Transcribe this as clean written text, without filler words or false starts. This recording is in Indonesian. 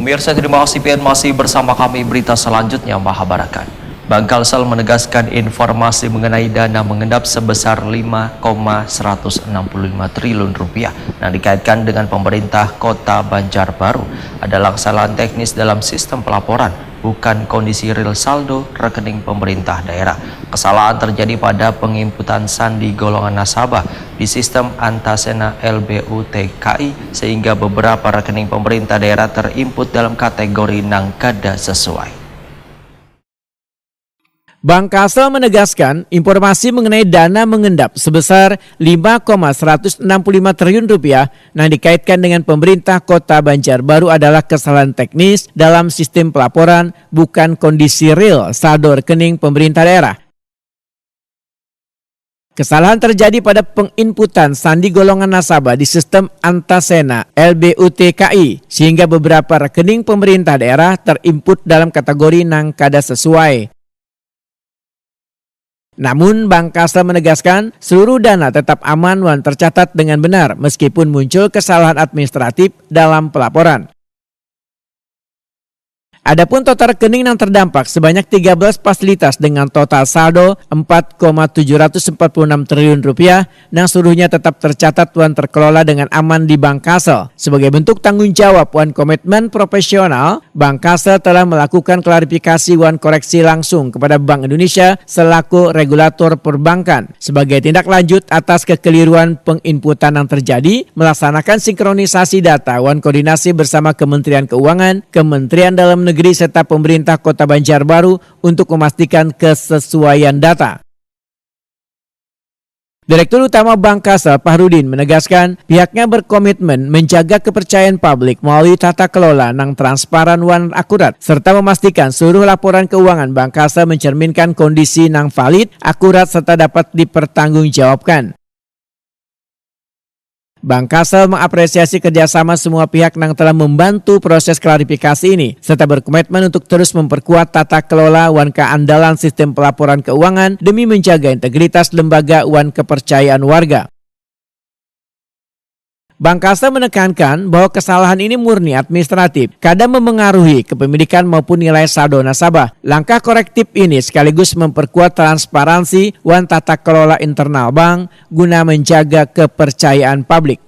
Pemirsa, terima kasih PN masih bersama kami. Berita selanjutnya, Mahabarakan. Bank Kalsel menegaskan informasi mengenai dana mengendap sebesar 5,165 triliun rupiah yang dikaitkan dengan pemerintah Kota Banjarbaru adalah kesalahan teknis dalam sistem pelaporan, bukan kondisi real saldo rekening pemerintah daerah. Kesalahan terjadi pada penginputan sandi golongan nasabah di sistem Antasena LBUTKI sehingga beberapa rekening pemerintah daerah terimput dalam kategori nangkada sesuai. Bank Kalsel menegaskan informasi mengenai dana mengendap sebesar 5,165 triliun rupiah yang dikaitkan dengan pemerintah Kota Banjarbaru adalah kesalahan teknis dalam sistem pelaporan, bukan kondisi real saldo rekening pemerintah daerah. Kesalahan terjadi pada penginputan sandi golongan nasabah di sistem Antasena LBUTKI sehingga beberapa rekening pemerintah daerah terimput dalam kategori nangkada sesuai. Namun Bank Kalsel menegaskan seluruh dana tetap aman dan tercatat dengan benar meskipun muncul kesalahan administratif dalam pelaporan. Adapun total rekening yang terdampak sebanyak 13 fasilitas dengan total saldo 4,746 triliun rupiah yang seluruhnya tetap tercatat dan terkelola dengan aman di Bank Kalsel. Sebagai bentuk tanggung jawab dan komitmen profesional, Bank Kalsel telah melakukan klarifikasi dan koreksi langsung kepada Bank Indonesia selaku regulator perbankan. Sebagai tindak lanjut atas kekeliruan penginputan yang terjadi, melaksanakan sinkronisasi data dan koordinasi bersama Kementerian Keuangan, Kementerian Dalam Negeri serta pemerintah Kota Banjarbaru untuk memastikan kesesuaian data. Direktur Utama Bank Kalsel Fahrudin menegaskan pihaknya berkomitmen menjaga kepercayaan publik melalui tata kelola yang transparan dan akurat serta memastikan seluruh laporan keuangan Bank Kalsel mencerminkan kondisi yang valid, akurat serta dapat dipertanggungjawabkan. Bank Kalsel mengapresiasi kerjasama semua pihak yang telah membantu proses klarifikasi ini, serta berkomitmen untuk terus memperkuat tata kelola dan keandalan sistem pelaporan keuangan demi menjaga integritas lembaga dan kepercayaan warga. Bank Kalsel menekankan bahwa kesalahan ini murni administratif, kadang memengaruhi kepemilikan maupun nilai saldo nasabah. Langkah korektif ini sekaligus memperkuat transparansi dan tata kelola internal bank guna menjaga kepercayaan publik.